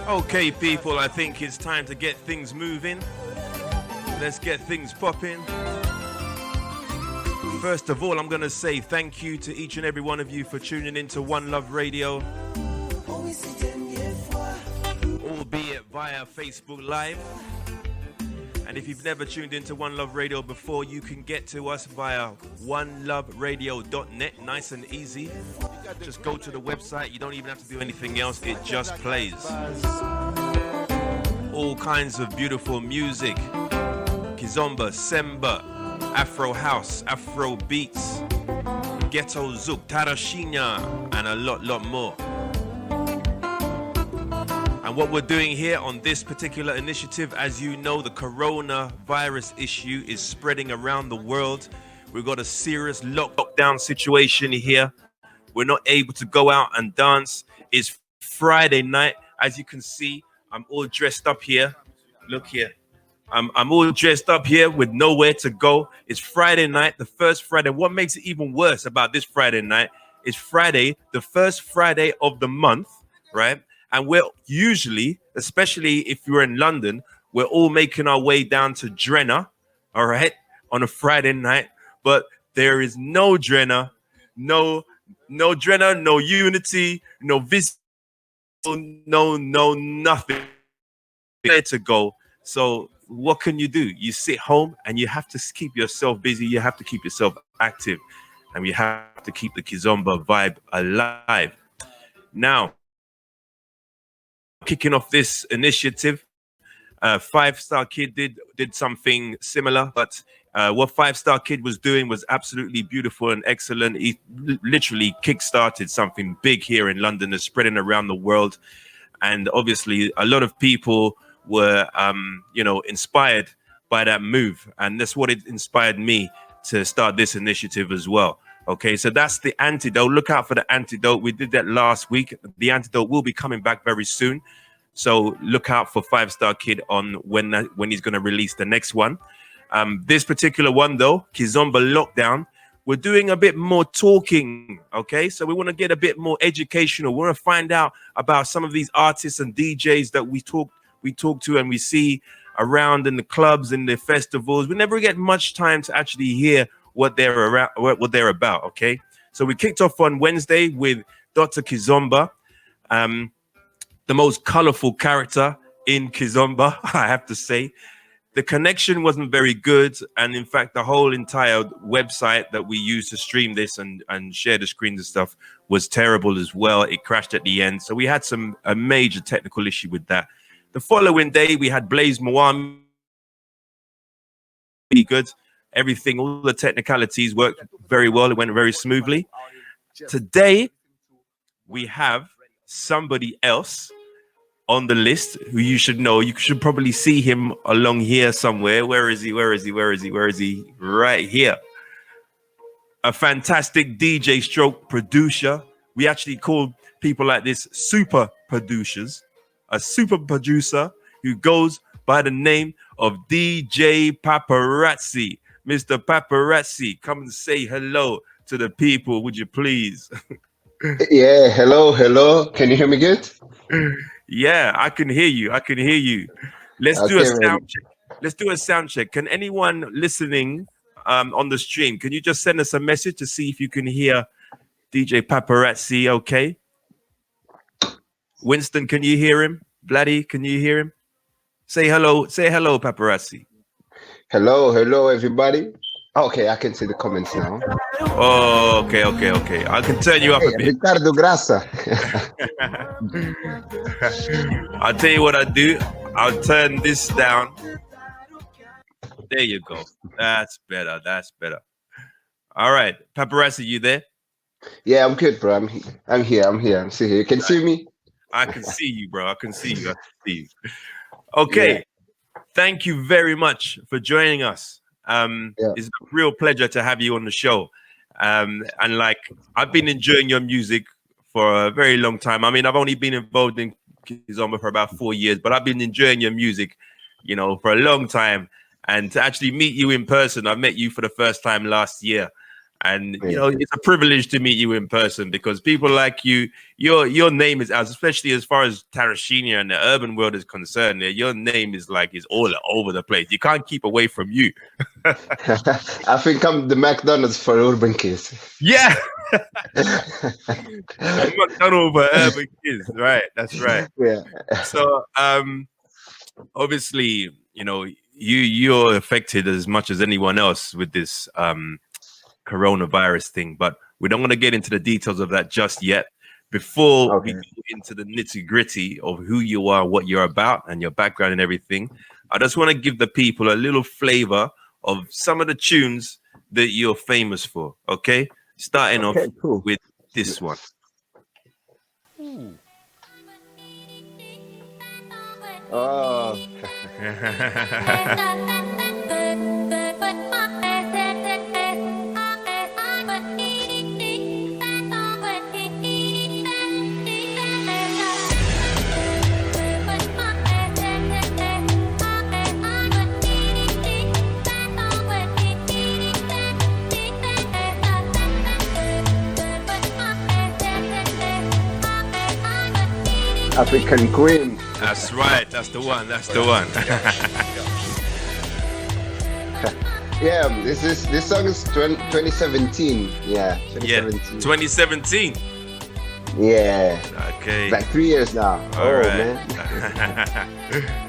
Okay, people, I think it's time to get things moving. Let's get things popping. First of all, I'm going to say thank you to each and every one of you for tuning into One Love Radio, albeit via Facebook Live. And if you've never tuned into One Love Radio before, you can get to us via oneloveradio.net, nice and easy. Just go to the website. You don't even have to do anything else. It just plays. All kinds of beautiful music. Kizomba, Semba, Afro House, Afro Beats, Ghetto Zouk, Tarashinya, and a lot more. And what we're doing here on this particular initiative, as you know, the coronavirus issue is spreading around the world. We've got a serious lockdown situation here. We're not able to go out and dance. It's Friday night. As you can see, I'm all dressed up here. Look here. I'm all dressed up here with nowhere to go. It's Friday night, the first Friday. What makes it even worse about this Friday night is Friday, the first Friday of the month, right? And we're usually, especially if you're in London, we're all making our way down to Drenna, all right, on a Friday night. But there is no Drenna, no Drenna, no Unity, no Vis, no nothing there to go. So what can you do? You sit home and you have to keep yourself busy. You have to keep yourself active, and you have to keep the Kizomba vibe alive. Now, kicking off this initiative, 5 Star Kid did something similar, but what 5 Star Kid was doing was absolutely beautiful and excellent. He literally kickstarted something big here in London and spreading around the world. And obviously a lot of people were inspired by that move, and that's what it inspired me to start this initiative as well. Okay, so that's the antidote. Look out for the antidote. We did that last week. The antidote will be coming back very soon, so look out for 5 Star Kid on when he's going to release the next one. This particular one though, Kizomba Lockdown, we're doing a bit more talking. Okay, so we want to get a bit more educational. We want to find out about some of these artists and DJs that we talk to and we see around in the clubs and the festivals. We never get much time to actually hear what they're about. Okay, so we kicked off on Wednesday with Dr. Kizomba, the most colorful character in Kizomba, I have to say. The connection wasn't very good, and in fact the whole entire website that we used to stream this and share the screens and stuff was terrible as well. It crashed at the end, so we had a major technical issue with that. The following day we had Blaise Mwami. Good. Everything, all the technicalities worked very well. It went very smoothly. Today, we have somebody else on the list who you should know. You should probably see him along here somewhere. Where is he? Right here. A fantastic DJ stroke producer. We actually call people like this super producers. A super producer who goes by the name of DJ Paparazzi. Mr. Paparazzi, come and say hello to the people, would you please? Yeah, hello. Can you hear me good? Yeah, I can hear you. Let's do a sound check. Let's do a sound check. Can anyone listening on the stream, can you just send us a message to see if you can hear DJ Paparazzi, okay? Winston, can you hear him? Vladdy, can you hear him? Say hello, Paparazzi. Hello, everybody. Okay, I can see the comments now. Oh, okay. I can turn you up a bit. Ricardo Grassa. I'll tell you what I do. I'll turn this down. There you go. That's better. All right, Paparazzi, you there? Yeah, I'm good, bro. I'm here. I'm still here. You can see me? I can see you, bro. I can see you. Okay. Yeah. Thank you very much for joining us. It's a real pleasure to have you on the show. And like, I've been enjoying your music for a very long time. I mean, I've only been involved in Kizomba for about 4 years, but I've been enjoying your music, for a long time. And to actually meet you in person, I met you for the first time last year. And it's a privilege to meet you in person, because people like you, your name is, especially as far as Tarashina and the urban world is concerned, your name is all over the place. You can't keep away from you. I think I'm the McDonald's for urban kids. Yeah. McDonald's for urban kids, right? That's right. Yeah. So obviously, you're affected as much as anyone else with this coronavirus thing, but we don't want to get into the details of that just yet. Before we go into the nitty-gritty of who you are, what you're about, and your background and everything, I just want to give the people a little flavor of some of the tunes that you're famous for. Okay, starting off with this one. Oh. African Queen. That's right. That's the one. That's the one. Yeah, this song is 2017. Yeah, 2017. Yeah, 2017. Yeah. Okay. It's like 3 years now. All right. Man.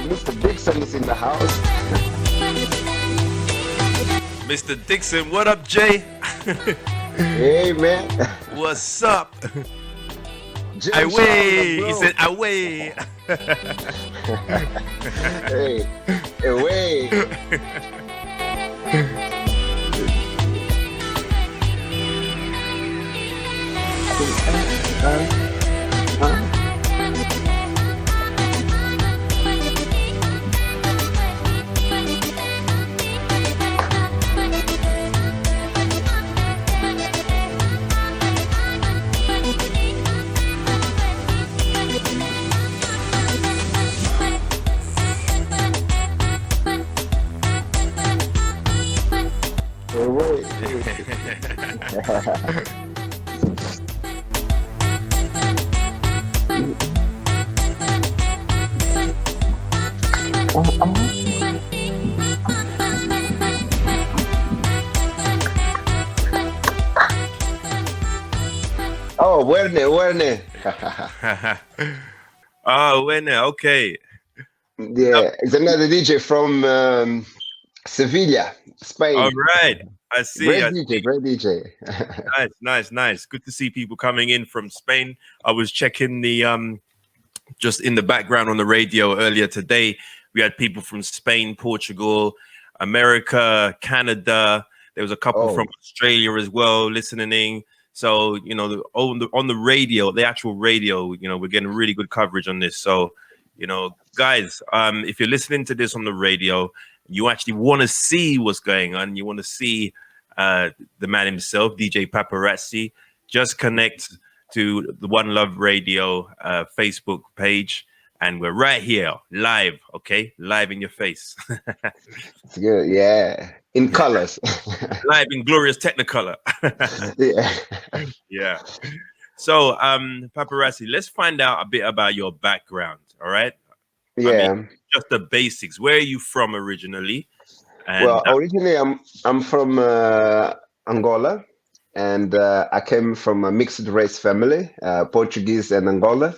Mr. Dixon is in the house. Mr. Dixon, what up, Jay? Hey, man. What's up? Away. He said, away. Hey, away. Oh, Werne. Oh, Werne, okay. Yeah, it's another DJ from Sevilla, Spain. All right, I see. Great DJ. Nice. Good to see people coming in from Spain. I was checking the just in the background on the radio earlier today. We had people from Spain, Portugal, America, Canada. There was a couple from Australia as well listening in. So, on the radio, the actual radio, we're getting really good coverage on this. So, guys, if you're listening to this on the radio, you actually want to see what's going on. You want to see the man himself, DJ Paparazzi. Just connect to the One Love Radio Facebook page. And we're right here, live, okay? Live in your face. It's good, yeah. In colors. Live in glorious Technicolor. Yeah. So, Paparazzi, let's find out a bit about your background, all right? Yeah. I mean, just the basics. Where are you from originally? And, well, originally I'm from Angola, and I came from a mixed race family, Portuguese and Angola.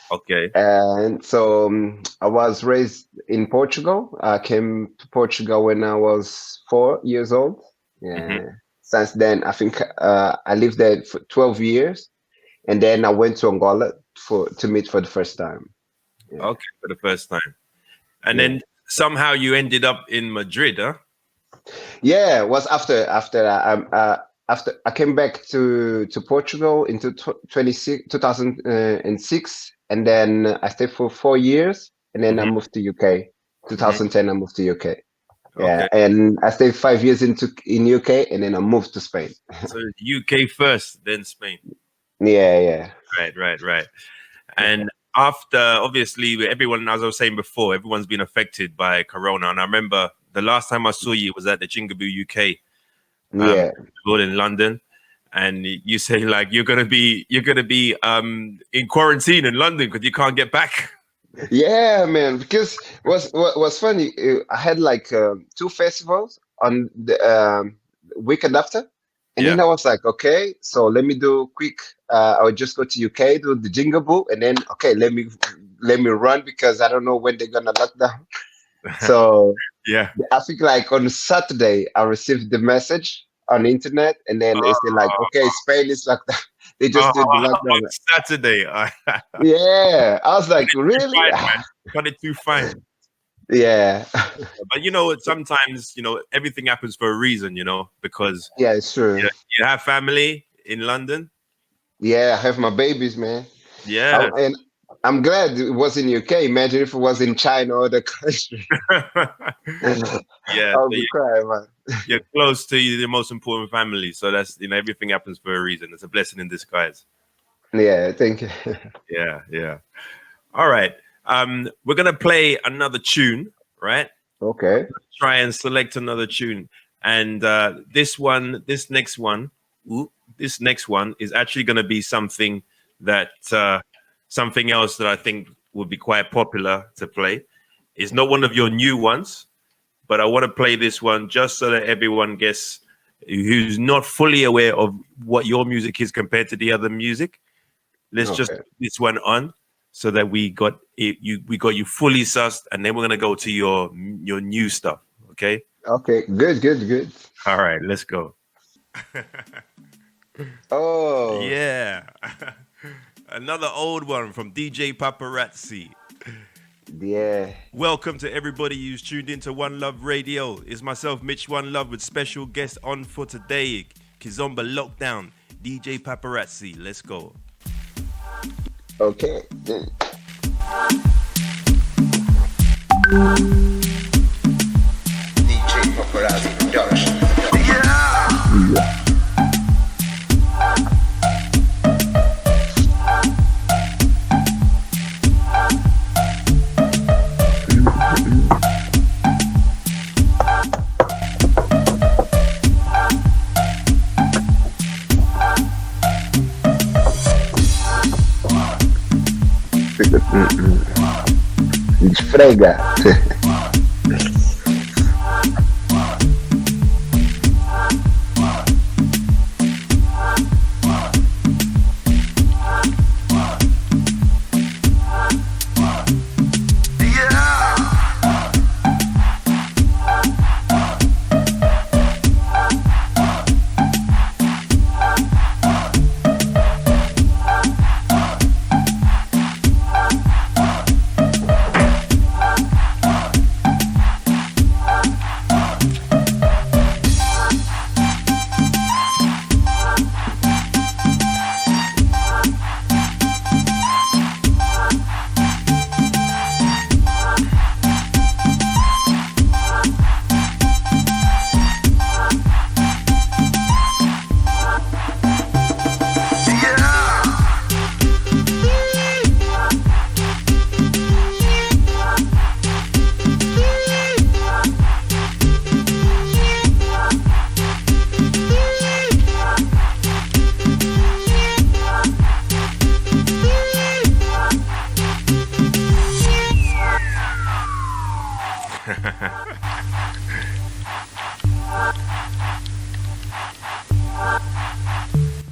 Okay. And so I was raised in Portugal. I came to Portugal when I was 4 years old. Yeah. Mm-hmm. Since then, I think I lived there for 12 years. And then I went to Angola to meet for the first time. Yeah. Okay, for the first time. And then somehow you ended up in Madrid, huh? Yeah, it was after I came back to Portugal into 2006, and then I stayed for 4 years, and then I moved to UK. 2010, I moved to UK. Yeah, Okay. and I stayed 5 years in UK, and then I moved to Spain. So UK first, then Spain. Yeah. Right. And after, obviously, everyone, as I was saying before, everyone's been affected by Corona. And I remember the last time I saw you was at the Jingaboo UK, in London. And you say like you're gonna be in quarantine in London because you can't get back. Yeah, man. Because what was funny, I had like 2 festivals on the weekend after, and then I was like, okay, so let me do quick. I'll just go to UK, do the Jingaboo, and then let me run because I don't know when they're gonna lock down. So yeah, I think like on Saturday I received the message on the internet, and then they say like, okay, Spain is locked down. They just did the lockdown on Saturday. Yeah, I was like, really? Fine, man. Got it too fine. Yeah. But sometimes everything happens for a reason, because it's true. You have family in London. Yeah, I have my babies, man. Yeah. And I'm glad it was in UK. Imagine if it was in China or the country. Yeah. I would cry, man. You're close to the most important family. So that's, everything happens for a reason. It's a blessing in disguise. Yeah, thank you. Yeah. All right. We're going to play another tune, right? Okay. Try and select another tune. And this next one is actually going to be something else that I think would be quite popular to play. It's not one of your new ones, but I want to play this one just so that everyone gets, who's not fully aware of what your music is compared to the other music. Let's just put this one on so that we got you fully sussed, and then we're gonna go to your new stuff. Okay. Okay. Good. All right. Let's go. Oh. Yeah. Another old one from DJ Paparazzi. Yeah. Welcome to everybody who's tuned into One Love Radio. It's myself, Mitch One Love, with special guest on for today, Kizomba Lockdown, DJ Paparazzi. Let's go. Okay. DJ Paparazzi production. Yeah. Esfrega.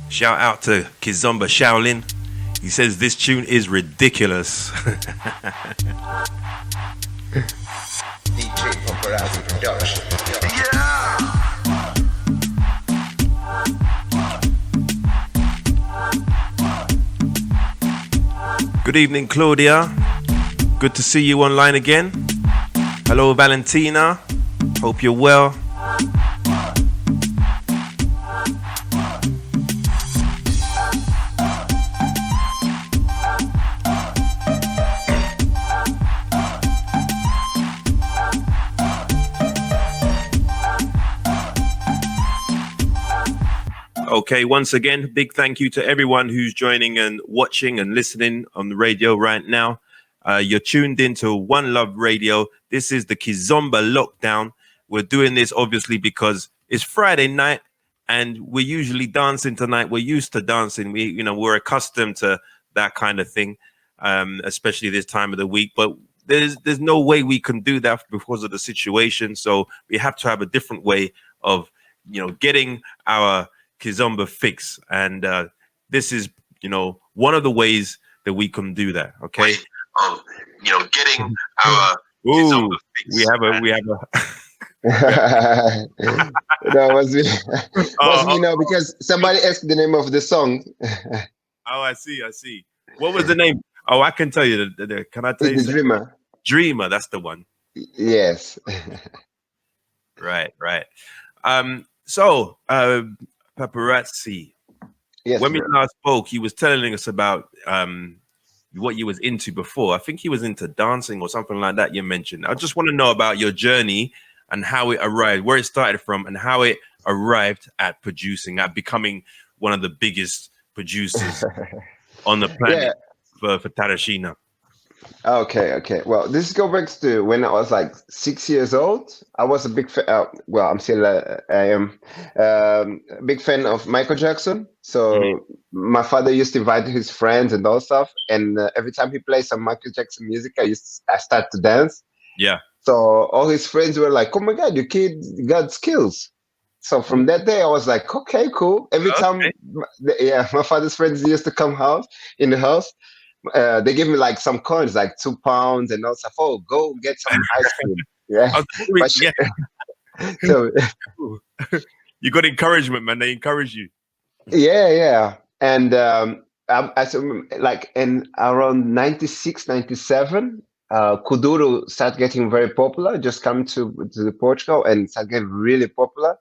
Shout out to Kizomba Shaolin. He says this tune is ridiculous. DJ Paparazzi production. Good evening, Claudia. Good to see you online again. Hello, Valentina. Hope you're well. Okay, once again, big thank you to everyone who's joining and watching and listening on the radio right now. You're tuned into One Love Radio. This is the Kizomba Lockdown. We're doing this obviously because it's Friday night and we're usually dancing tonight. We're used to dancing. We're accustomed to that kind of thing, especially this time of the week. But there's no way we can do that because of the situation. So we have to have a different way of, getting our Kizomba fix, and this is one of the ways that we can do that. Okay, getting our Kizomba fix. We have a that was me. Because somebody asked the name of the song. Oh, I see. What was the name? Oh, I can tell you. Can I tell you? The Dreamer. Dreamer, that's the one. Yes. Right. So, Paparazzi. Yes, when we last spoke, he was telling us about what you was into before. I think he was into dancing or something like that you mentioned. I just want to know about your journey and how it arrived, where it started from, and how it arrived at producing, at becoming one of the biggest producers on the planet for Tarashina. Okay. Well, this goes back to when I was like 6 years old. I was a big fan. I'm still. I am a big fan of Michael Jackson. So my father used to invite his friends and all stuff. And every time he plays some Michael Jackson music, I start to dance. Yeah. So all his friends were like, "Oh my God, your kid got skills." So from that day, I was like, "Okay, cool." Every time, my father's friends used to come in the house. They give me like some coins, like £2, and all stuff. Oh, go get some ice cream. Yeah. So you got encouragement, man. They encourage you. Yeah. And like in around 96, 97, Kuduro started getting very popular. Just come to Portugal and started getting really popular.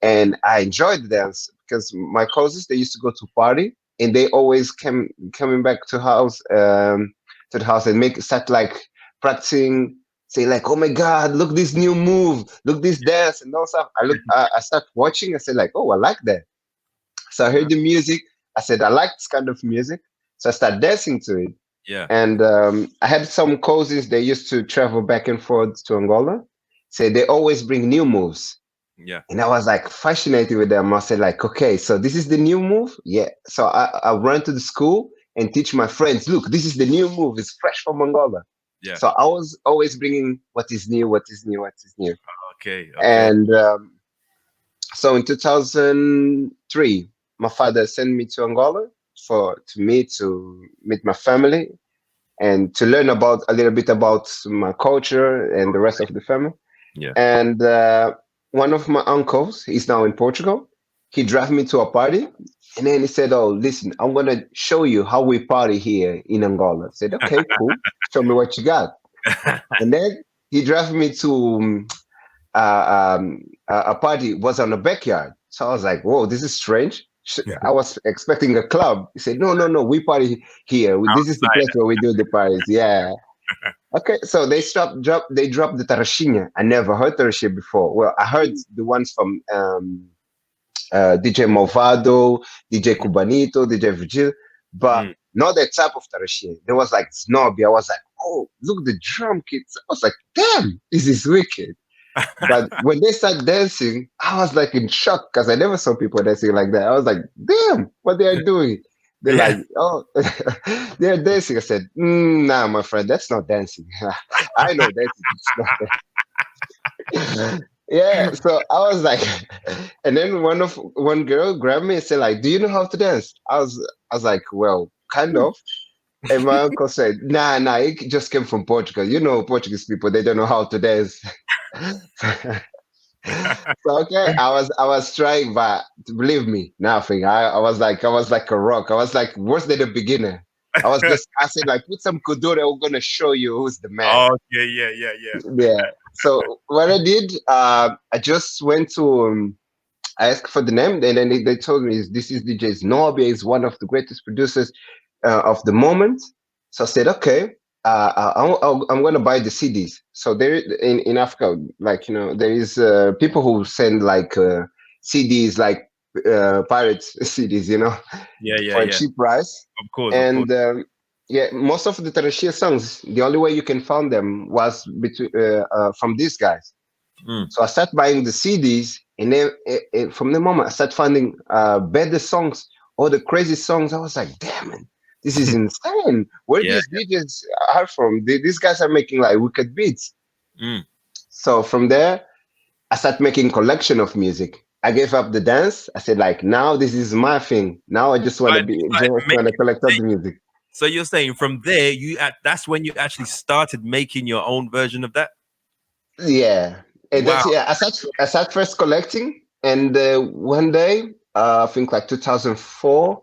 And I enjoyed the dance because my cousins, they used to go to party. And they always coming back to the house and start like practicing, say like, "Oh my God, look this new move, look this dance," and all stuff. I start watching. I said like, "Oh, I like that." So I heard the music. I said I like this kind of music. So I start dancing to it. Yeah. And I had some cousins. They used to travel back and forth to Angola. So they always bring new moves. Yeah. And I was like fascinated with them. I said like, okay, so this is the new move. Yeah. So I ran to the school and teach my friends, look, this is the new move. It's fresh from Angola. Yeah. So I was always bringing what is new. Okay. And so in 2003, my father sent me to Angola to meet my family and to learn a little bit about my culture and the rest of the family. Yeah. And one of my uncles, he's now in Portugal. He drove me to a party, and then he said, "Oh, listen, I'm gonna show you how we party here in Angola." I said, "Okay, cool. Show me what you got." And then he drove me to a party was on a backyard. So I was like, "Whoa, this is strange." I was expecting a club. He said, "No, we party here. This is the place where we do the parties." Yeah. Okay, so they dropped the Tarashinha. I never heard Tarashinha before. Well, I heard the ones from DJ Movado, DJ Cubanito, DJ Vigil, but not that type of Tarashinha. There was like Snobby. I was like, "Oh, look, the drum kits." I was like, "Damn, this is wicked." But when they started dancing, I was like in shock because I never saw people dancing like that. I was like, "Damn, what they are doing." They're like, "Oh, they're dancing." I said, "Nah, my friend, that's not dancing." I know dancing. It's not. Yeah, so I was like, and then one girl grabbed me and said, like, "Do you know how to dance?" I was like, "Well, kind of." And my uncle said, Nah, it just came from Portugal. You know, Portuguese people, they don't know how to dance." So okay, I was trying, but believe me, nothing. I was like a rock. I was like worse than a beginner. I said like, put some kudure. We're gonna show you who's the man. Oh, yeah. Yeah. So what I did, I just went to. I asked for the name, and then they told me this is DJ Nobia. Is one of the greatest producers of the moment. So I said, okay, I'm going to buy the CDs. So there in Africa, like there is people who send like CDs, like pirate CDs, for a Yeah. cheap price. Of course. And yeah, most of the Tarashia songs, the only way you can find them was between from these guys. So I started buying the CDs, and then from the moment I started finding better songs, all the crazy songs. I was like, damn it, this is insane. Where these DJs are from? These guys are making like wicked beats. So from there, I started making collection of music. I gave up the dance. I said like, now this is my thing. Now I just want to collect all the music. So you're saying from there, that's when you actually started making your own version of that? Yeah. And wow. I started first collecting, and one day, I think like 2004,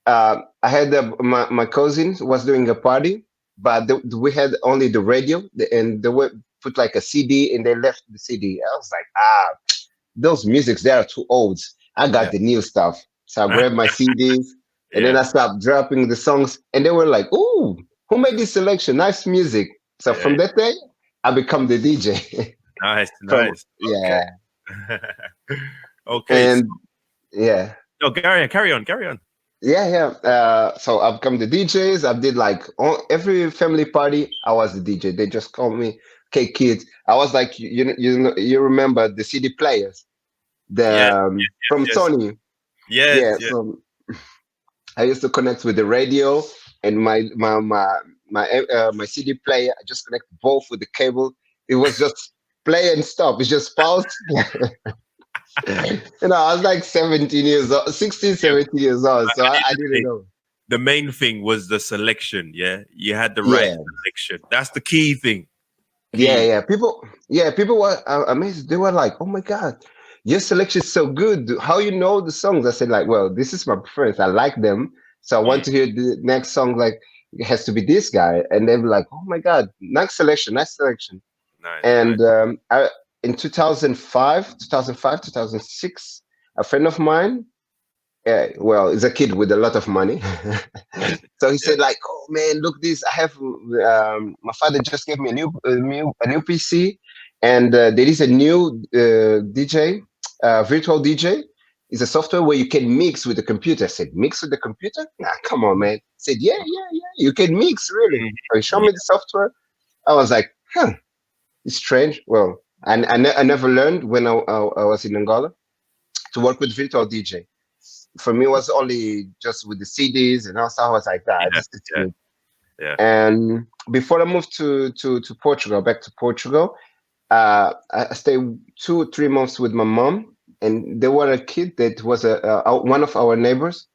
I had my cousin was doing a party, but we had only the radio, and they would put like a CD, and they left the CD. I was like, those musics, they are too old. I got the new stuff. So I grabbed my CDs, and then I started dropping the songs, and they were like, ooh, who made this selection? Nice music. So from that day, I become the DJ. Nice. Yeah. Okay. And yeah. No, carry on. Yeah. So I've become the DJs. I did like every family party. I was the DJ. They just called me, "Okay, kids." I was like, you remember the CD players, from Sony. Yes. So I used to connect with the radio and my CD player. I just connect both with the cable. It was just play and stop. It's just pause. I was like 17 years old, 16, 17 years old. So I didn't know. The main thing was the selection. Yeah. You had the right selection. That's the key thing. Yeah. People were amazed. They were like, oh my God, your selection is so good. How you know the songs? I said like, well, this is my preference. I like them. So I want to hear the next song. Like, it has to be this guy. And they were like, oh my God, nice selection. Nice. And in 2006, a friend of mine, is a kid with a lot of money. So he said like, oh man, look this, I have, my father just gave me a new PC, and there is a new DJ, virtual DJ. It's a software where you can mix with the computer. I said, mix with the computer? Nah, come on, man. I said, yeah, you can mix, really. So he showed me the software. I was like, it's strange. Well, I never learned when I was in Angola to work with virtual DJ. For me, it was only just with the CDs, and also I was like that. Yeah. And before I moved to Portugal, back to Portugal, I stayed 2-3 months with my mom, and there was a kid that was one of our neighbors.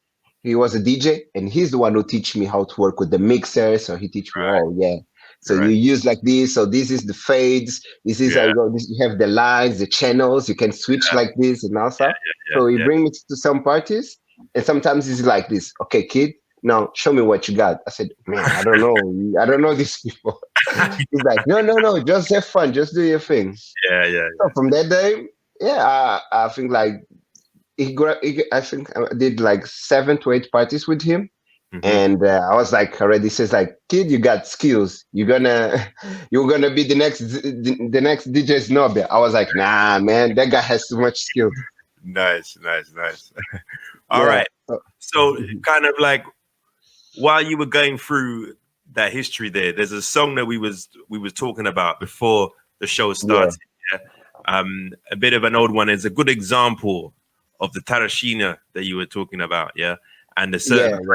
He was a DJ, and he's the one who teach me how to work with the mixer. So he teach me, so you use like this. So this is the fades. This is how you go. You have the lines, the channels. You can switch like this and all stuff. So he bring me to some parties, and sometimes it's like this. Okay, kid, now show me what you got. I said, man, I don't know. I don't know these people. He's like, no, just have fun. Just do your thing. Yeah. So from that day, I think like I think I did like 7 to 8 parties with him. And I was like, already says like, kid, you got skills. You're gonna be the next DJ Snobby. I was like, nah, man, that guy has too much skill. Nice. All right. So kind of like while you were going through that history there's a song that we was talking about before the show started. A bit of an old one. Is a good example of the Tarashina that you were talking about. And the certain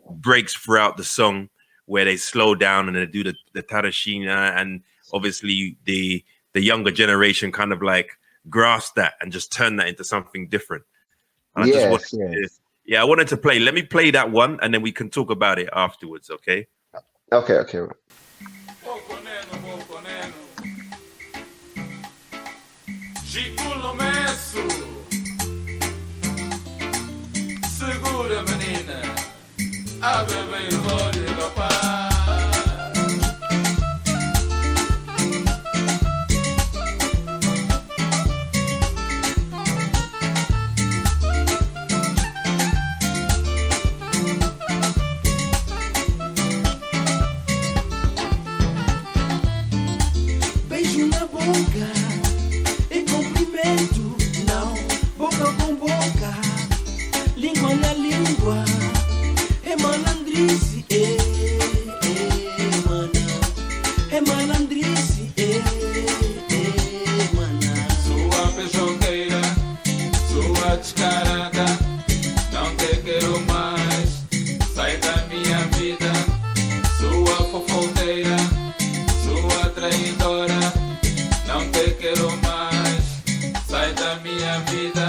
breaks throughout the song where they slow down and they do the Tarashina, and obviously the younger generation kind of like grasp that and just turn that into something different. And I wanted to play. Let me play that one, and then we can talk about it afterwards. Okay. Segura, menina. Beijo na boca e cumprimento, não, boca com boca, língua na língua, é malandrice, mana, é malandrice, mana. Sua beijoqueira, sua descarada, não te quero mais, sai da minha vida. Sua fofoqueira, sua traidora, não te quero mais, sai da minha vida.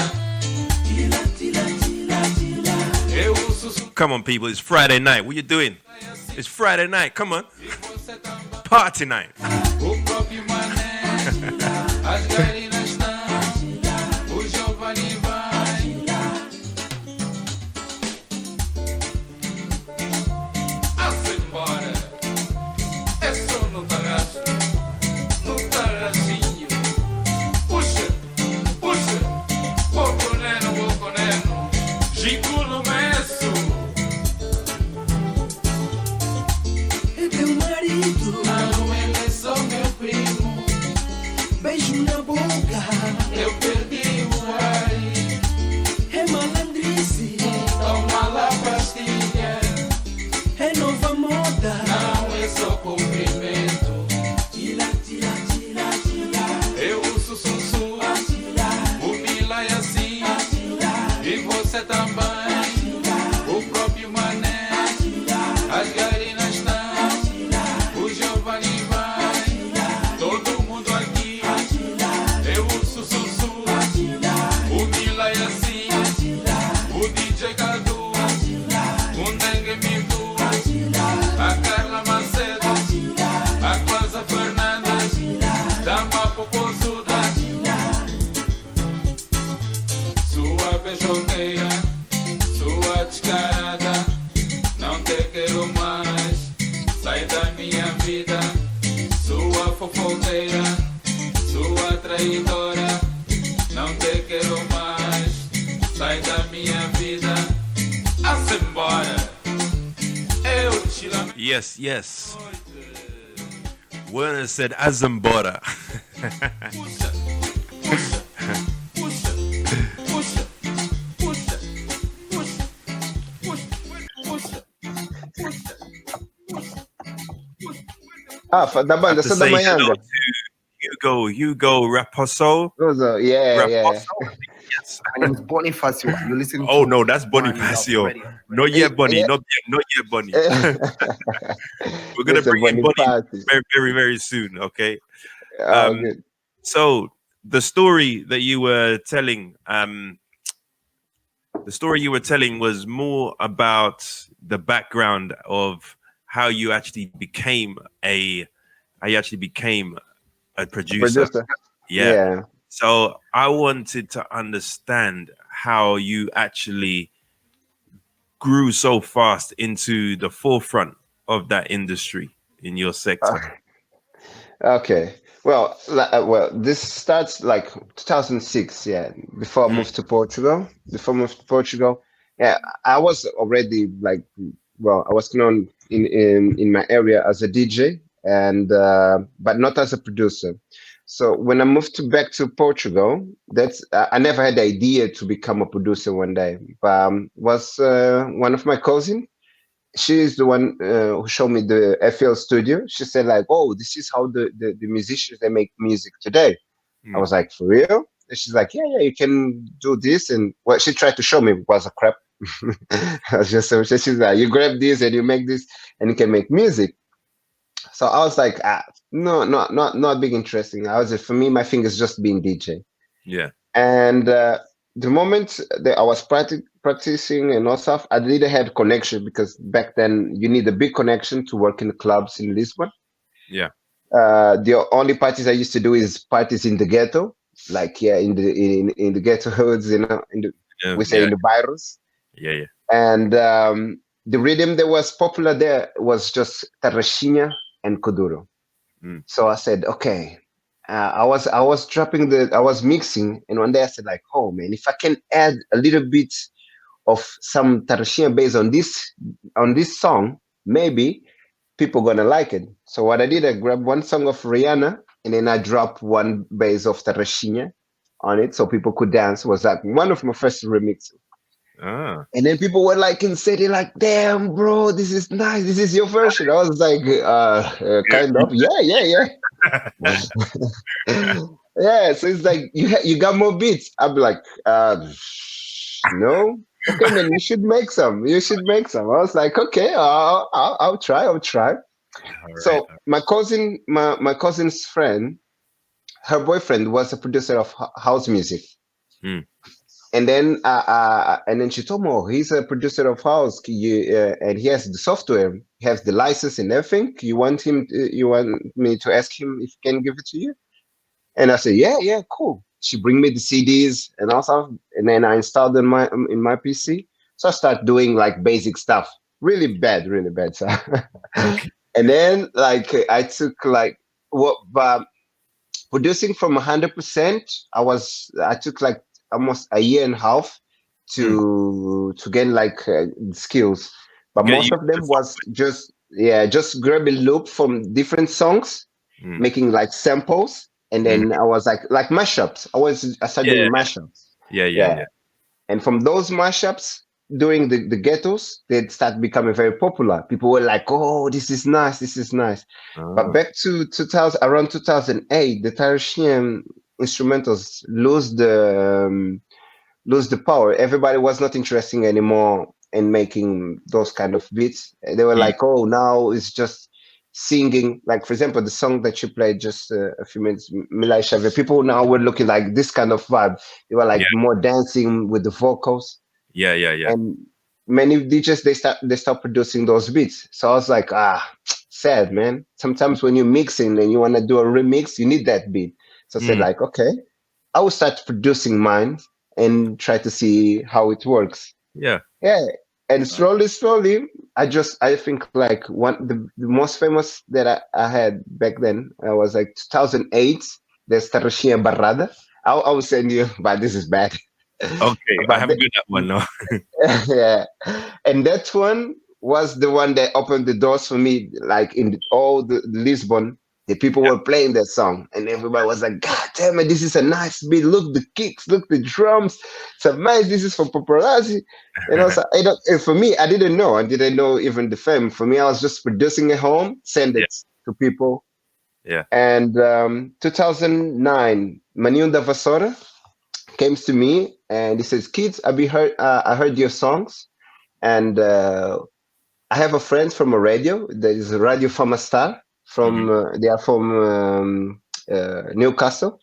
Tila, tila, tila, tila. Eu sussurro Come on, people. It's Friday night. What you doing? It's Friday night. Come on. Party night. o próprio mané, as garinas estão, o Giovanni vai. A-se embora, é só no tarraço, no tarracinho. Puxa, puxa, pouco neno, Rico no meço. É teu marido, Não, ele é só meu primo, beijo na boca, eu perdi o ar. é malandrice, Toma lá pastilha, é nova moda. não é só cumprimento. Tila, tila, tila, tila, Eu uso sussu, tila, o Mila é assim, tila, e você também. O próprio mané, as garinas estão, o Giovanni vai. Todo mundo aqui, eu uso sussu, o Mila é assim, o DJ Cadu, o Nengue Mitu, a Carla Macedo, a Quasa Fernanda, Dama Popozuda. Sua beijoqueira, sua descarada, não te quero mais, sai da minha vida. Sua fofoqueira, sua traidora, não te quero mais, sai da minha vida. A-se embora, eu te lamento. Yes, yes. Werner said Azambora. Puxa, puxa, puxa, puxa, puxa, puxa, puxa, puxa, puxa, puxa. Ah, da banda, To sou da say manhã. hello to Hugo Raposo. Yeah, yeah. Raposo? Yes. My name is Bonifacio. You're listening Oh to no, that's Mwami Bonifacio. Radio. Not yet, Bonnie. Yeah. Not yet, Bonnie. We're gonna Listen, bring in Bonnie Bonifacio. very, very, very soon. Okay. Oh, good. So the story that you were telling, was more about the background of how you actually became a producer. Producer. Yeah. Yeah. So I wanted to understand how you actually grew so fast into the forefront of that industry in your sector. Okay. Well, this starts like 2006. Yeah, before I moved to Portugal. Yeah, I was already like, well, I was known in my area as a DJ, and but not as a producer. So when I moved back to Portugal, I never had the idea to become a producer one day. But was one of my cousins. She's the one who showed me the FL studio. She said like, "Oh, this is how the musicians they make music today." I was like, "For real?" And she's like, "Yeah, you can do this." And what she tried to show me was a crap. I was just so she's like, "You grab this and you make this, and you can make music." So I was like, no, not big interesting. For me, my thing is just being DJ. Yeah. And the moment that I was practicing and all stuff, I didn't have connection because back then you need a big connection to work in the clubs in Lisbon. Yeah. The only parties I used to do is parties in the ghetto, like in the ghetto hoods, in the Yeah, we say yeah. in the virus. Yeah. And the rhythm that was popular there was just Tarraxinha and Kuduro. Mm. So I said, okay. I was mixing, and one day I said, like, oh man, if I can add a little bit of some Tarraxinha based on this song, maybe people gonna like it. So what I did, I grabbed one song of Rihanna, and then I dropped one base of Tarraxinha on it, so people could dance. It was like one of my first remixes. Ah. And then people were like insane, they're like, damn, bro, this is nice. This is your version. I was like, kind of, yeah. Yeah, so it's like you got more beats. I'm like, no. Okay, man, you should make some. You should make some. I was like, okay, I'll try. All right. So my cousin's friend, her boyfriend was a producer of house music. Mm. And then she told me, oh, he's a producer of house, and he has the software, he has the license and everything. You want me to ask him if he can give it to you? And I said, yeah, cool. She bring me the CDs and all stuff, and then I installed in my PC. So I start doing like basic stuff, really bad. So, and then like I took like but producing from 100%, I took like almost a year and a half to gain like skills. But Get most you of them was just grabbing loop from different songs, Mm. making like samples, and then I was like mashups. I started Yeah. doing mashups. Yeah. And from those mashups, during the ghettos, they start becoming very popular. People were like, "Oh, this is nice." But Ah. back to 2000, around 2008, the Tarashian instrumentals lose the power. Everybody was not interested anymore in making those kind of beats. They were Mm. like, "Oh, now it's just singing." Like, for example, the song that you played just a few minutes, Milai Shave. People now were looking like this kind of vibe. They were like more dancing with the vocals. Yeah. And many DJs they start producing those beats. So I was like, sad, man. Sometimes when you're mixing and you want to do a remix, you need that beat. So I said, Mm. like, okay, I will start producing mine and try to see how it works. Yeah. Yeah. And slowly, I think like the most famous that I had back then was like 2008. There's Tarashia Barrada. I will send you, but this is bad. Okay. I But haven't done that one. No. yeah, and that one was the one that opened the doors for me. Like in all the Lisbon, the people were playing that song, and everybody was like, "God damn it, this is a nice beat! Look the kicks, look the drums. It's amazing. This is for Paparazzi." And also, for me, I didn't know. I didn't know even the fame. For me, I was just producing at home, send it to people. Yeah. And 2009, Maniunda Vasora came to me and he says, "Kids, I heard your songs, and I have a friend from a radio. There is a Radio Fama Star from they are from Newcastle,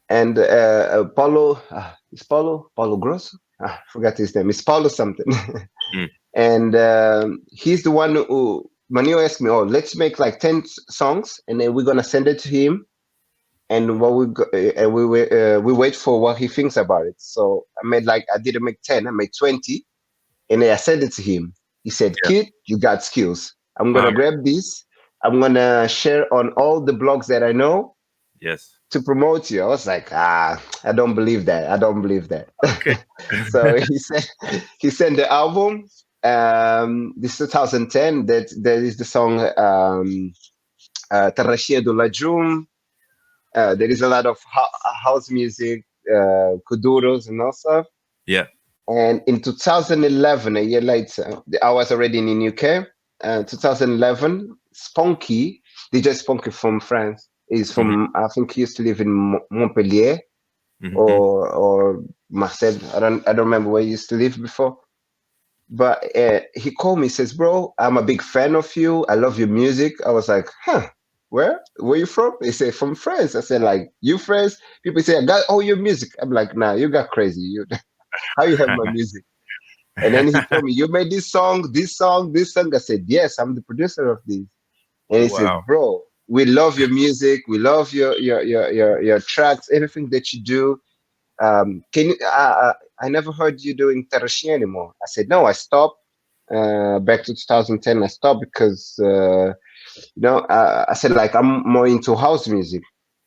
and Paulo is Paulo Grosso. I forgot his name. It's Paulo something, and he's the one who Manu asked me, oh, let's make like 10 songs, and then we're gonna send it to him." And we wait for what he thinks about it. So I didn't make 10, I made 20, and then I sent it to him. He said, "Kid, you got skills. I'm gonna grab this. I'm gonna share on all the blogs that I know Yes. to promote you." I was like, I don't believe that. Okay. So he sent the album. This 2010. That is the song Tarrachia do Lajum. There is a lot of house music, kuduros and all stuff. Yeah. And in 2011, a year later, I was already in the UK. 2011, Spunky, DJ Spunky from France, is from, I think he used to live in Montpellier or Marseille. I don't remember where he used to live before. But he called me, says, "Bro, I'm a big fan of you. I love your music." I was like, "Huh. Where you from?" He said, "From France." I said, "Like, you France?" People say, "I got all your music." I'm like, "Nah, you got crazy. How you have my music?" And then he told me, "You made this song. I said, "Yes, I'm the producer of this." And he said, "Bro, we love your music. We love your tracks, everything that you do. Can you? I never heard you doing Tarashi anymore." I said, "No, I stopped back to 2010, I stopped because I said like I'm more into house music,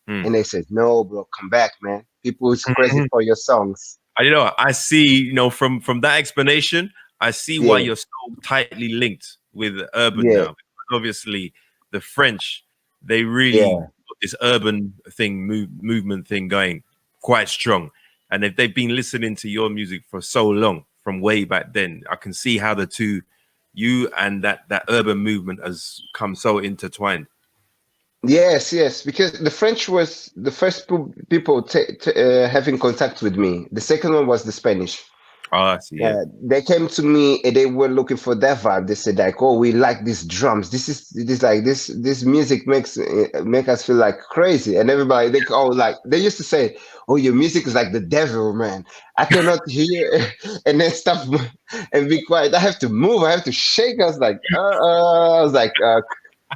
and they said no, bro, come back, man. People is crazy for your songs. I see, from that explanation, I see why Yeah. you're so tightly linked with urban Yeah. now. Because obviously, the French, they really Yeah. got this urban thing, movement thing going quite strong. And if they've been listening to your music for so long, from way back then, I can see how the two, you and that urban movement has come so intertwined. Yes, because the French was the first people having contact with me. The second one was the Spanish. Oh, I see. Yeah. They came to me and they were looking for that vibe. They said like, "Oh, we like these drums. This music make us feel like crazy." And everybody they used to say, "Oh, your music is like the devil, man. I cannot hear," and then stop and be quiet. I have to move. I have to shake. I was like,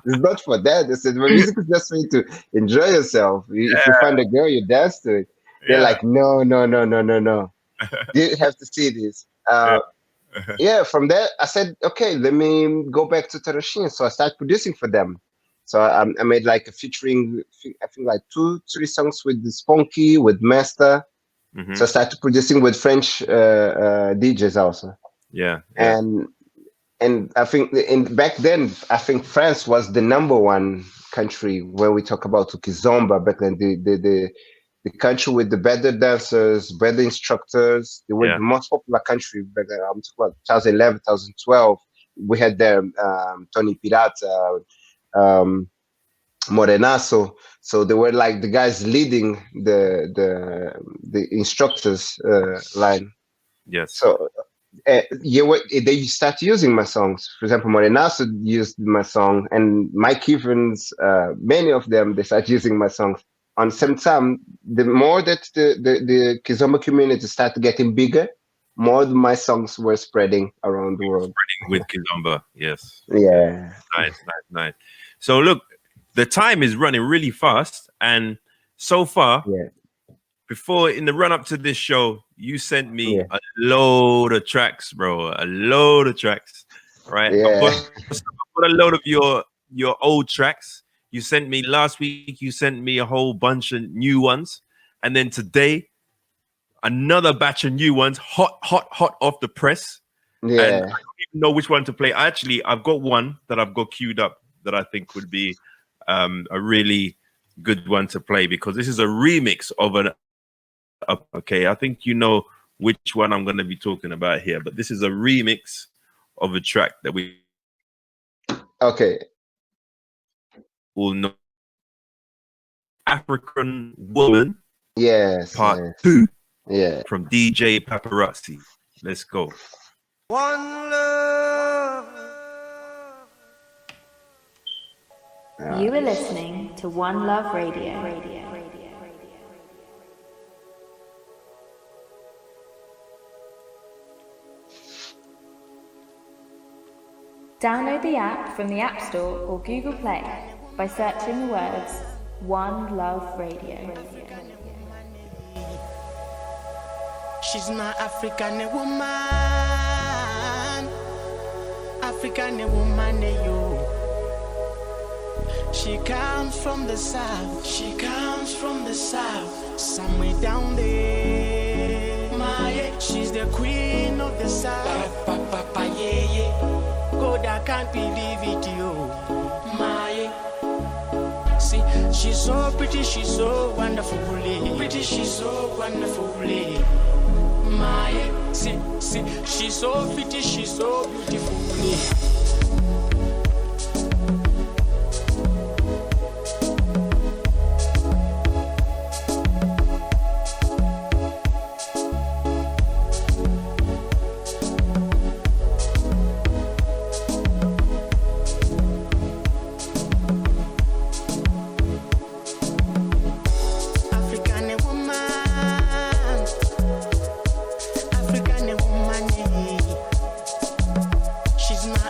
it's not for that. They said, "My music is just for you to enjoy yourself. If you find a girl, you dance to it." They're like, "No. You have to see this." From there, I said, "Okay, let me go back to Terashin." So I started producing for them. So I made like a featuring, I think like 2-3 songs with the Spunky, with Master. So I started producing with French DJs also. Yeah. And I think back then, I think France was the number one country when we talk about Kizomba back then. The country with the better dancers, better instructors. They were the most popular country back then. I'm talking about 2011, 2012. We had there Tony Pirata, Morenazo. So they were like the guys leading the instructors line. Yes. So they start using my songs. For example, Morenazo used my song, and Mike Evans, many of them, they start using my songs. On the same time, the more that the Kizomba community started getting bigger, more my songs were spreading around the world. With Kizomba, yes. Yeah. Nice. So look, the time is running really fast, and so far, before in the run up to this show, you sent me a load of tracks, bro. A load of tracks, right? Yeah. I put a load of your old tracks. You sent me last week. You sent me a whole bunch of new ones, and then today, another batch of new ones, hot off the press. Yeah. And I don't even know which one to play. I've got one that I've got queued up that I think would be a really good one to play, because this is a remix of I think you know which one I'm going to be talking about here, but this is a remix of a track that we all know. African Woman. Yes. Part 2. Yeah. From DJ Paparazzi. Let's go. One love. You are listening to One Love Radio. Download the app from the App Store or Google Play by searching the words One Love Radio. She's my African woman. African woman, yo. She comes from the south. She comes from the south. Somewhere down there. She's the queen of the south. God, I can't believe it, yo. See, she's so pretty, she's so wonderful. Pretty, she's so wonderful. See, she's so pretty, she's so beautiful. She's my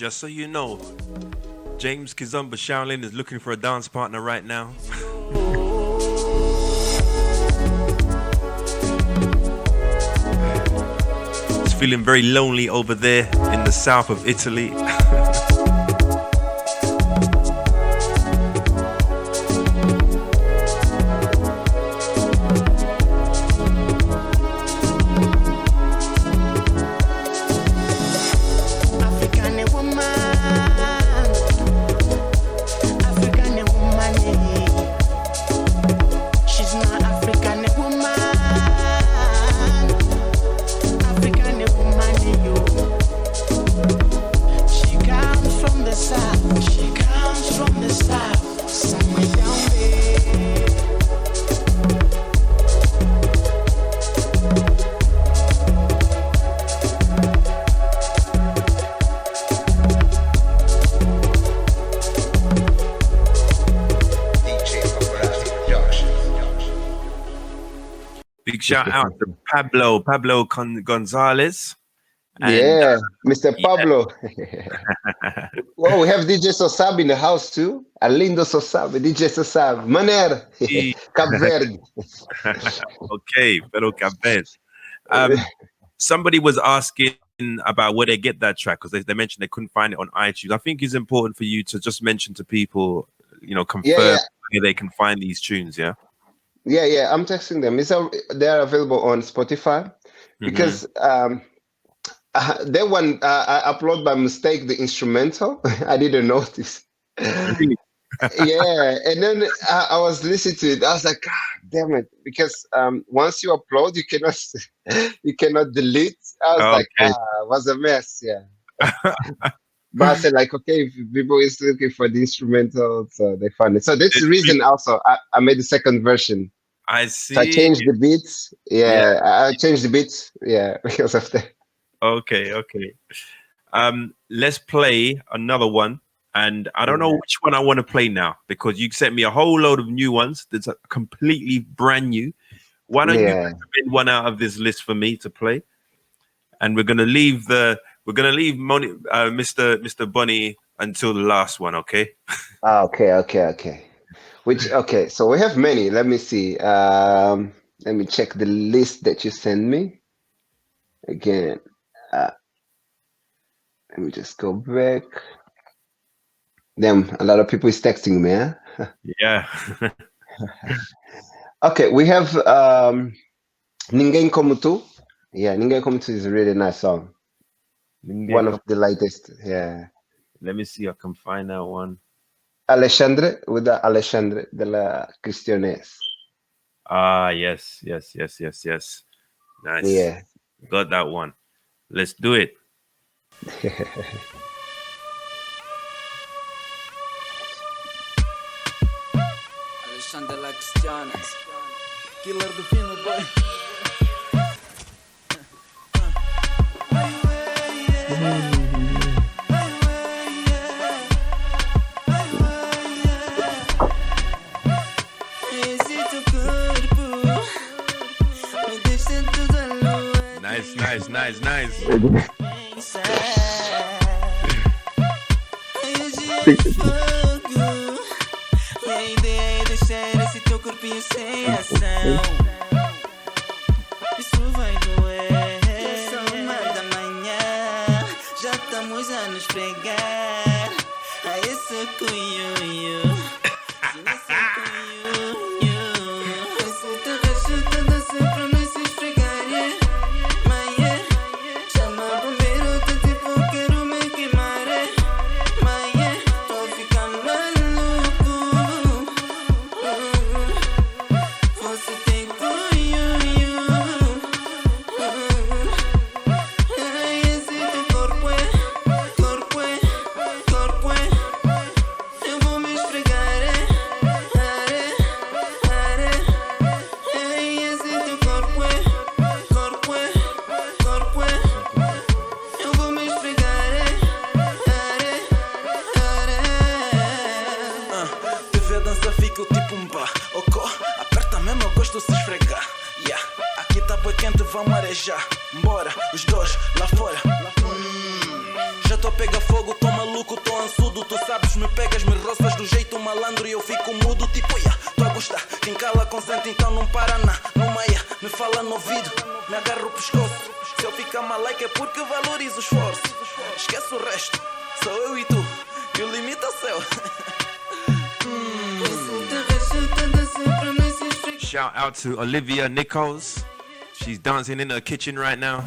Just so you know, James Kizomba Shaolin is looking for a dance partner right now. He's feeling very lonely over there in the south of Italy. Shout out to Pablo Gonzalez. And, yeah, Mr. Pablo. Well, we have DJ Sosab in the house too. Alindo Sosab, DJ Sosab, Maner, Cape Verde. Okay, fellow Cape Verde. Somebody was asking about where they get that track because they mentioned they couldn't find it on iTunes. I think it's important for you to just mention to people, confirm where they can find these tunes. Yeah. Yeah, I'm texting them. They're available on Spotify because that one I upload by mistake the instrumental. I didn't notice. Yeah, and then I was listening to it. I was like, God damn it! Because once you upload, you cannot delete. I was like, it was a mess. Yeah. But I said, like, okay, if people is looking for the instrumental, so they found it. So that's the reason also I made the second version. I see. So I changed the beats. Yeah, I changed the beats. Yeah, because of that. Okay. Let's play another one. And I don't know which one I want to play now because you sent me a whole load of new ones that's completely brand new. Why don't you recommend one out of this list for me to play? And we're gonna leave Mr. Bunny until the last one, okay? Okay. So we have many. Let me see. Let me check the list that you sent me. Again. Let me just go back. Damn, a lot of people is texting me, huh? Yeah. Okay, we have Ninguém Como Tu. Yeah, Ninguém Como Tu is a really nice song. One of the latest, yeah. Let me see if I can find that one. Alexandre, with the Alexandre de la Cristianes. Ah, yes. Nice. Yeah. Got that one. Let's do it. Alexandre de la Cristianes. Killer do Fino Boy. Nice. E a ideia é deixar esse teu corpinho sem ação. Isso vai doer. Só 1:00 já estamos a nos pregar. A esse cunho. Esse teu resto toda sempre me se esfregar. Vamos arejar, bora, os dois lá fora. Já tô a pegar fogo, toma maluco, tô ansudo. Tu sabes, me pegas, me roças do jeito malandro e eu fico mudo. Tipo, tô a gostar. Quem cala consente, então não para no meia. Me fala no ouvido, me agarra o pescoço. Se eu ficar malaica é porque valorizo o esforço. Esquece o resto, sou eu e tu. E o limite é o céu. Shout out to Olivia Nichols. She's dancing in her kitchen right now.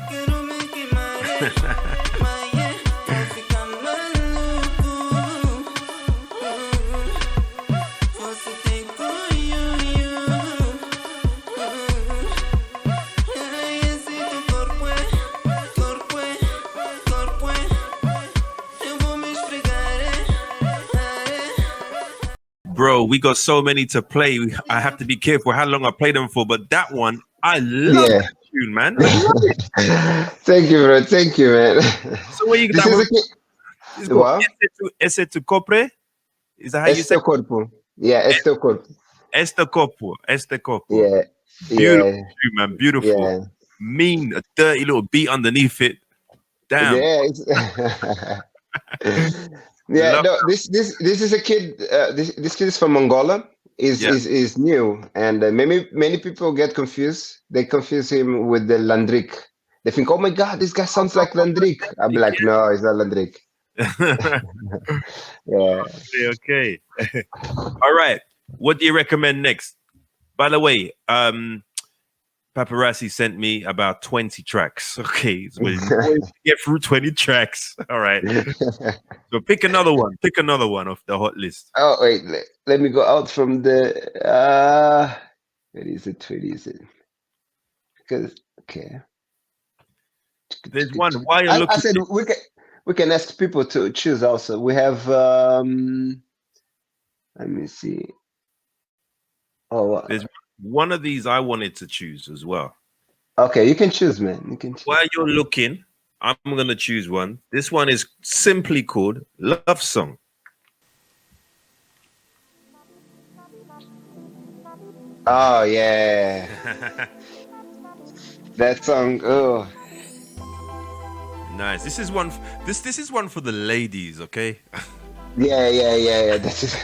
Bro, we got so many to play. I have to be careful how long I play them for. But that one, I love that tune, man. Thank you, bro. Thank you, man. So what you This got? is what? Esse tu copre? Is that how you say? Este corpo. Yeah, este corpo. Este corpo. Este corpo. Yeah. Beautiful Yeah. tune, man. Beautiful. Yeah. Mean, a dirty little beat underneath it. Damn. Yeah. Yeah. Love No, this is a kid. This kid is from Angola. Is new, and many people get confused. They confuse him with the Landrick. They think, oh my God, this guy sounds like Landrick. I'm like, no, it's not Landrick. Yeah. Okay. All right. What do you recommend next? By the way, Paparazzi sent me about 20 tracks. Okay. So we'll get through 20 tracks. All right. So pick another one. Pick another one off the hot list. Oh wait, let me go out from the where is it? Because okay. There's one. Why you're looking? I said we can ask people to choose also. We have let me see. Oh, There's one of these I wanted to choose as well. okay, you can choose, man. You can choose. While you're looking, I'm gonna choose one. This one is simply called Love Song. Oh yeah. That song. Oh. Nice. This is one. This is one for the ladies. Okay. Yeah. That's it.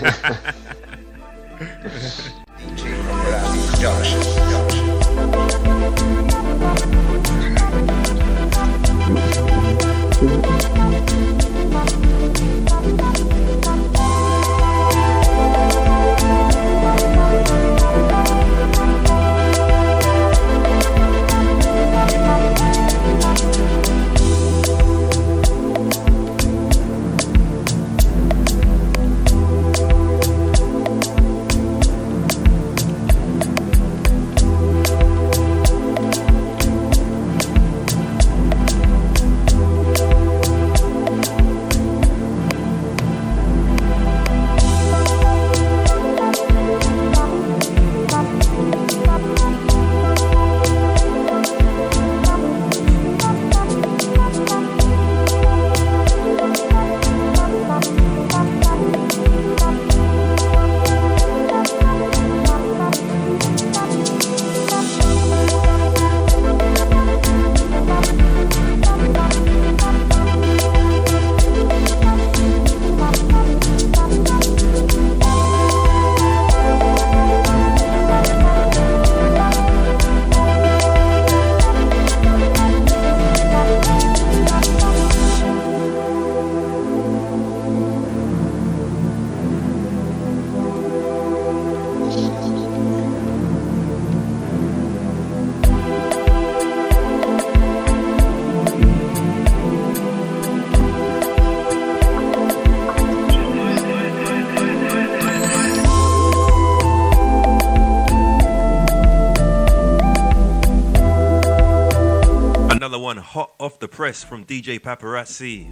One hot off the press from DJ Paparazzi.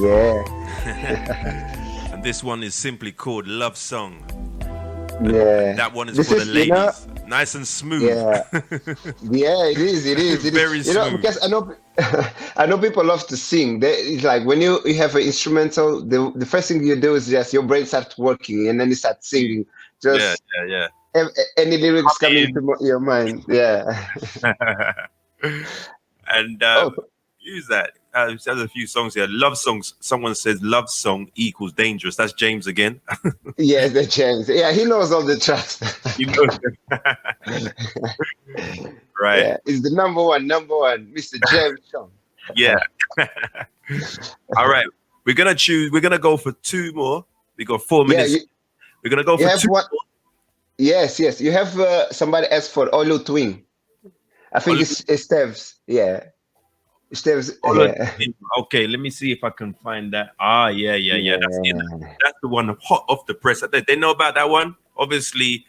Yeah. And this one is simply called Love Song. Yeah. That one is This for the is, ladies. Nice and smooth. Yeah. Yeah, it is. Very You know, smooth. because I know people love to sing. It's like when you have an instrumental, the first thing you do is just your brain starts working and then you start singing. Just Yeah. any lyrics coming to your mind. Yeah. And use that. there's a few songs here. Love songs. Someone says love song equals dangerous. That's James again. Yes, the James. Yeah, he knows all the tracks. You know. Right. Yeah, he's the number one, Mr. James Sean. Yeah. All right. We're gonna go for two more. We got 4 minutes. Yeah, We're gonna go you for have two one. more. Yes. You have somebody else for Olu Twin. I think it's Steves. Yeah. Steves. Yeah. Okay, let me see if I can find that. Yeah. That's the one hot off the press. They know about that one. Obviously,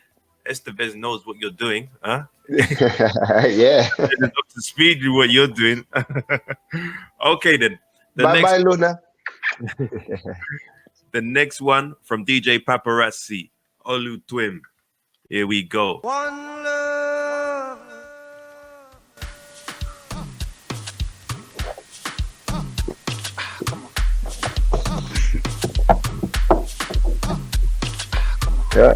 Estevez knows what you're doing, huh? Yeah. It's up to speed with what you're doing. Okay, then. Bye, Luna. The next one from DJ Paparazzi, Olu Twim. Here we go. One love. Yeah.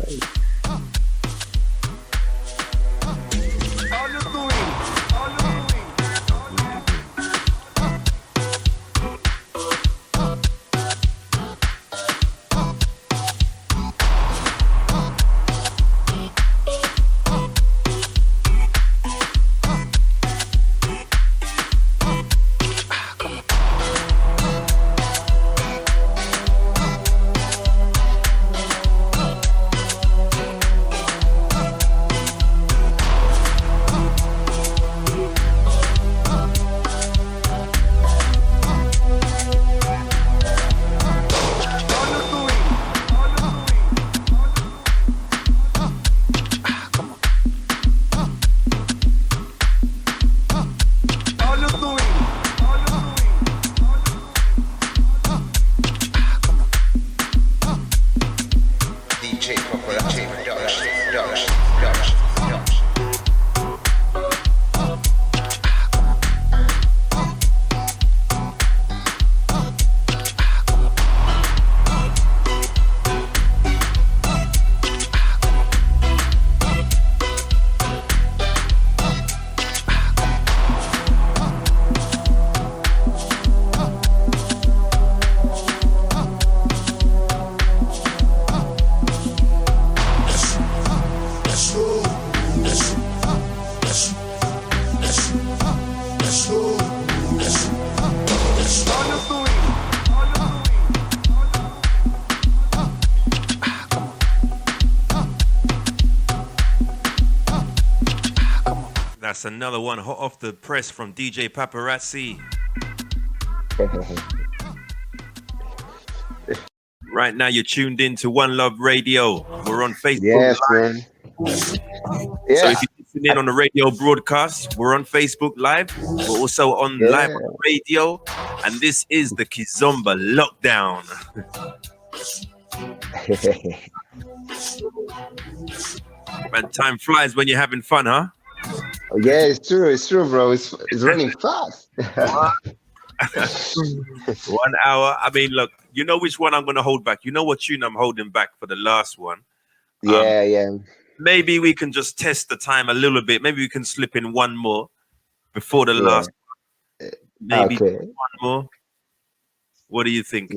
That's another one hot off the press from DJ Paparazzi. Right now, you're tuned in to One Love Radio. We're on Facebook. Yes, Live. man. So Yeah. if you're listening in on the radio broadcast, we're on Facebook Live. We're also on live on radio. And this is the Kizomba Lockdown. Man, time flies when you're having fun, huh? Yeah, it's true, bro. It's running fast. 1 hour. I mean, look, you know which one I'm going to hold back. You know what tune I'm holding back for the last one. Yeah. Maybe we can just test the time a little bit. Maybe we can slip in one more before the last one. Maybe one more. What do you think?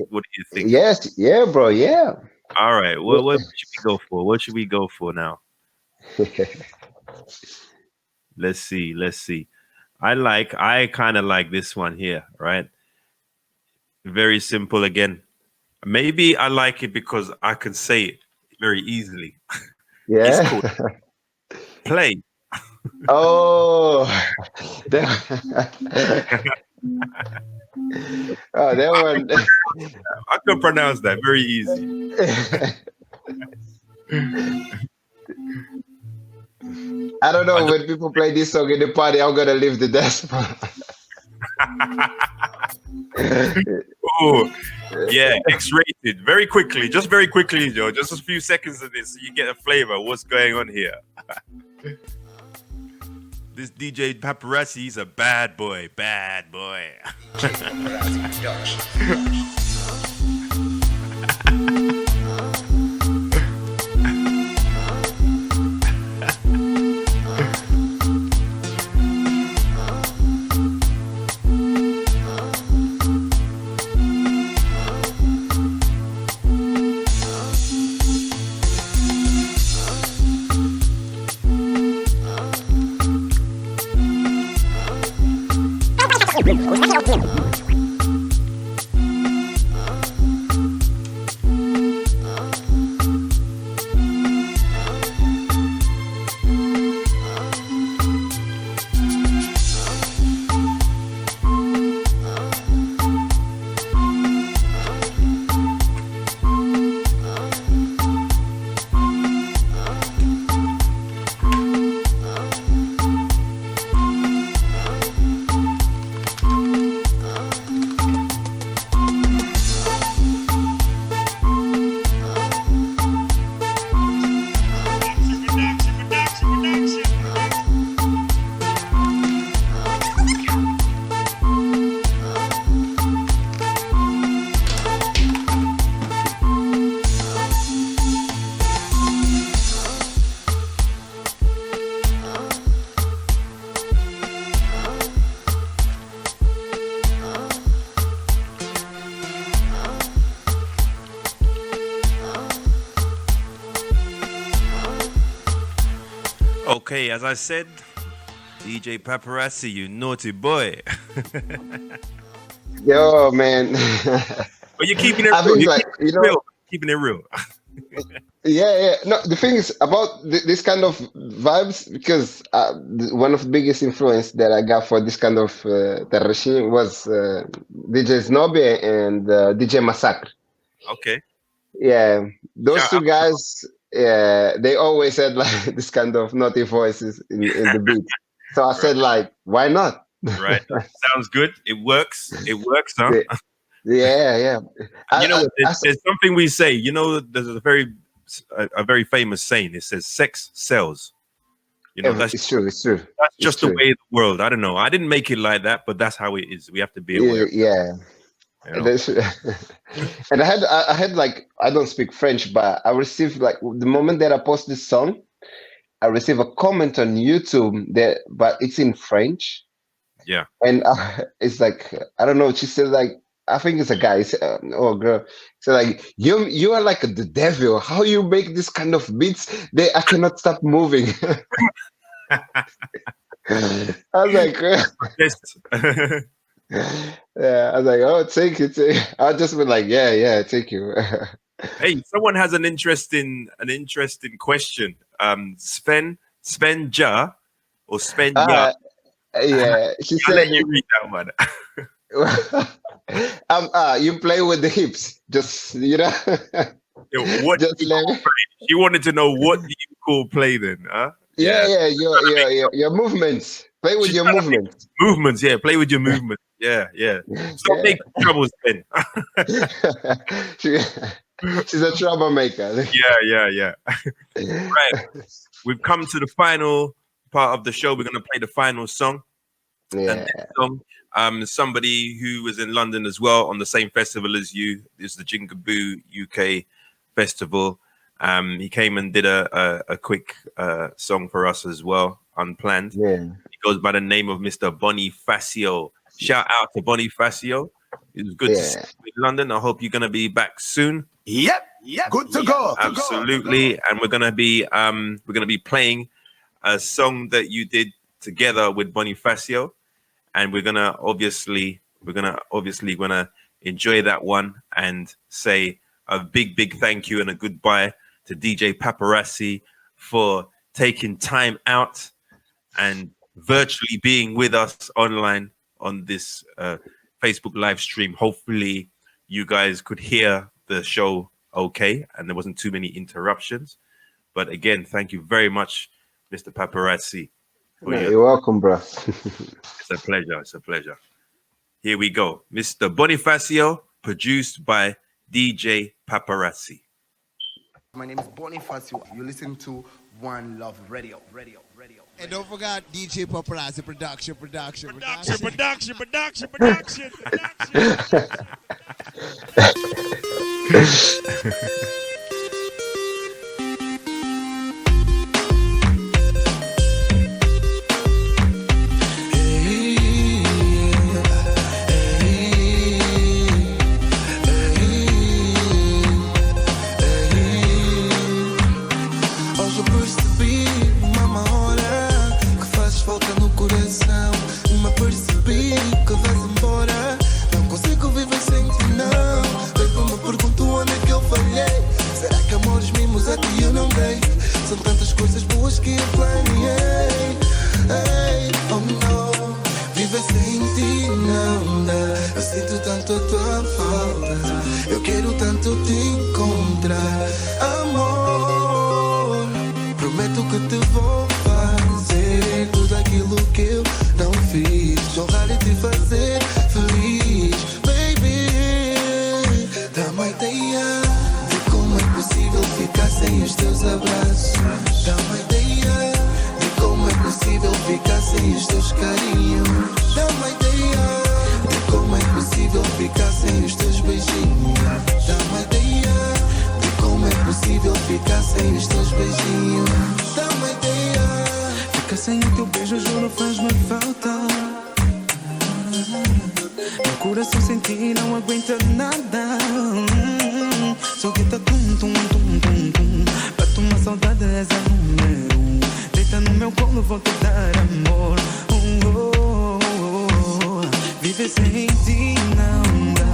Yes, yeah, bro, yeah. All right. Well, what should we go for? What should we go for now? Let's see. I kind of like this one here, right? Very simple again. Maybe I like it because I can say it very easily. Yeah. It's called Play. Oh, that one. I can pronounce that very easy. I don't know, when people play this song in the party, I'm gonna leave the dance floor. Oh, yeah, X-rated. Very quickly, Joe. Just a few seconds of this so you get a flavor of what's going on here. This DJ Paparazzi, he's a bad boy. Okay, as I said, DJ Paparazzi, you naughty boy. Yo, man. But you're keeping it I real. think, You're like, keeping it real. Keeping it real. yeah. No, the thing is about this kind of vibes, because one of the biggest influence that I got for this kind of terrachin was DJ Snobby and DJ Massacre. Okay. Yeah, those Yeah, two guys, yeah, they always had like this kind of naughty voices in the beat. So I said, like, why not? Right. Sounds good. It works. It works, huh? Yeah. You know what? There's something we say. You know, there's a very famous saying. It says, "Sex sells." You know, it's true. that's just the way of the world. I don't know. I didn't make it like that, but that's how it is. We have to be aware. Yeah. You know? And I had like, I don't speak French, but I received, like, the moment that I post this song, I received a comment on YouTube but it's in French. Yeah. And it's like, I don't know. She said, like, I think it's a guy or girl. So like, you are like the devil. How you make this kind of beats? I cannot stop moving. I was like, yeah, I was like, oh, take it. I just been like, yeah, thank you. Hey, someone has an interesting question. Sven Ja or Sven Ya? Yeah, she I'll said, let you read that one. You play with the hips, just What just do you call play? She wanted to know, what do you call play then? Huh? Yeah, your movements. Play with your movements. Movements, yeah. Play with your movements. Yeah. Stop making troubles, Ben. She's a troublemaker. Yeah. Right. We've come to the final part of the show. We're going to play the final song. Yeah. And this song, somebody who was in London as well on the same festival as you. This is the Jingaboo UK Festival. He came and did a quick song for us as well, unplanned. Yeah. He goes by the name of Mr. Bonifacio. Shout out to Bonifacio. It was good to see you in London. I hope you're going to be back soon. Yep. Good to go. Absolutely. And we're going to be playing a song that you did together with Bonifacio, and we're gonna obviously enjoy that one and say a big thank you and a goodbye to DJ Paparazzi for taking time out and virtually being with us online on this Facebook live stream. Hopefully you guys could hear the show okay and there wasn't too many interruptions. But again, thank you very much, Mr. Paparazzi. You're welcome, bro. It's a pleasure. Here we go. Mr. Bonifacio, produced by DJ Paparazzi. My name is Bonifacio. You listen to One Love Radio. And don't forget DJ Paparazzi production. Hoje eu percebi, mama, olha, que fazes falta no coração. Me percebi que vais teus carinhos. Dá uma ideia de como é possível ficar sem os teus beijinhos. Dá uma ideia de como é possível ficar sem os teus beijinhos. Dá uma ideia. Ficar sem o teu beijo, juro, faz-me falta. Meu coração sem ti não aguenta nada. Só que tá tum, tum, tum, tum, tum. Bato uma saudade, és a número 1. Deita no meu colo, vou te dar amor. Viver sem ti não dá.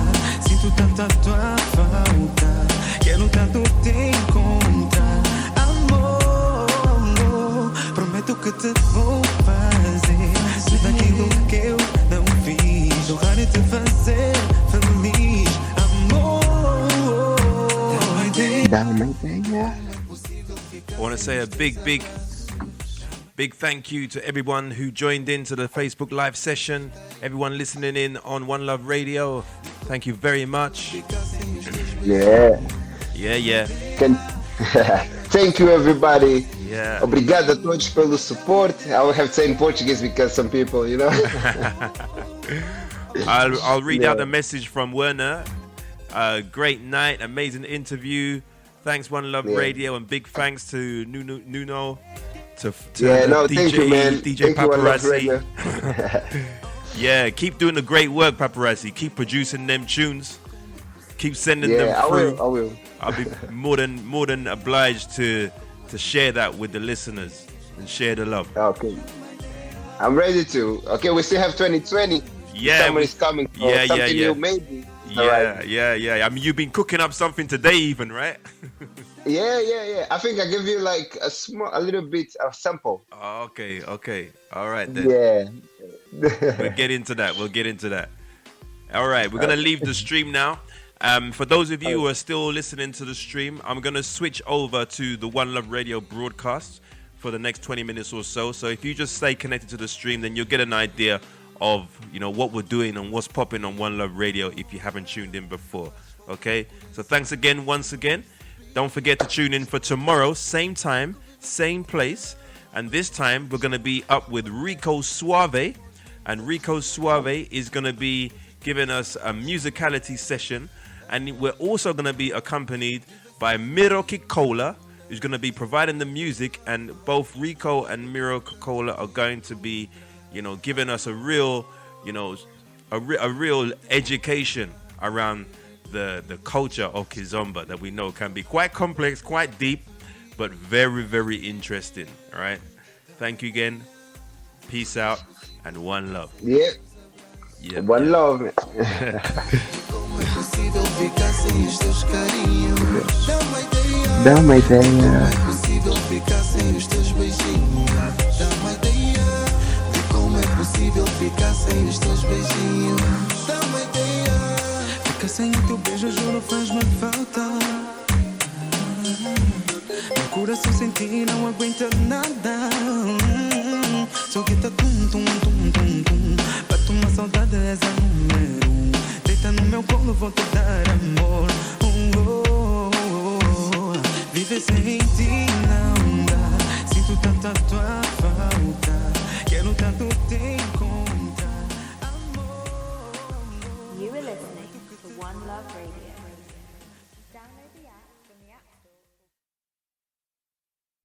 Sinto tanto a tua falta. Quero tanto te encontrar. Amor, prometo que te vou fazer tudo aquilo que eu não fiz. Honrar e te fazer feliz. Amor, I want to say a big thank you to everyone who joined into the Facebook live session. Everyone listening in on One Love Radio. Thank you very much. Yeah. Thank you, everybody. Yeah. Obrigado a todos pelo support. I will have to say in Portuguese because some people, you know. I'll read out the message from Werner. Great night, amazing interview. Thanks, One Love Radio, and big thanks to Nuno. To DJ, thank you, man. DJ thank Paparazzi. You, yeah, keep doing the great work, Paparazzi. Keep producing them tunes. Keep sending them through. I will. I'll be more than obliged to share that with the listeners and share the love. Okay. I'm ready to. Okay, we still have 2020. Yeah, summer is coming. So something new, maybe. Yeah. I mean, you've been cooking up something today, even, right? Yeah. I think I give you like a little bit of sample. Oh, okay. All right then. Yeah. We'll get into that. All right, we're gonna leave the stream now. For those of you who are still listening to the stream, I'm gonna switch over to the One Love Radio broadcast for the next 20 minutes or so. So if you just stay connected to the stream, then you'll get an idea of what we're doing and what's popping on One Love Radio if you haven't tuned in before. Okay, so thanks again once again. Don't forget to tune in for tomorrow, same time, same place, and this time we're gonna be up with Rico Suave, and Rico Suave is gonna be giving us a musicality session, and we're also gonna be accompanied by Miro Kikola, who's gonna be providing the music, and both Rico and Miro Kikola are going to be giving us a real, a real education around the culture of Kizomba that we know can be quite complex, quite deep, but very, very interesting. All right. Thank you again. Peace out and one love. Yeah. One love. Dá uma ideia. Impossível ficar sem os teus beijinhos. Dá uma ideia. Ficar sem o teu beijo, juro, faz-me falta. Meu coração sem ti não aguenta nada. Só que tá tum, tum, tum, tum, tum. Bato uma saudade, és a número 1. Deita no meu colo, vou te dar amor. Viver sem ti não dá. Sinto tanto a tua falta. Quero tanto te encontrar. You are listening to One Love Radio.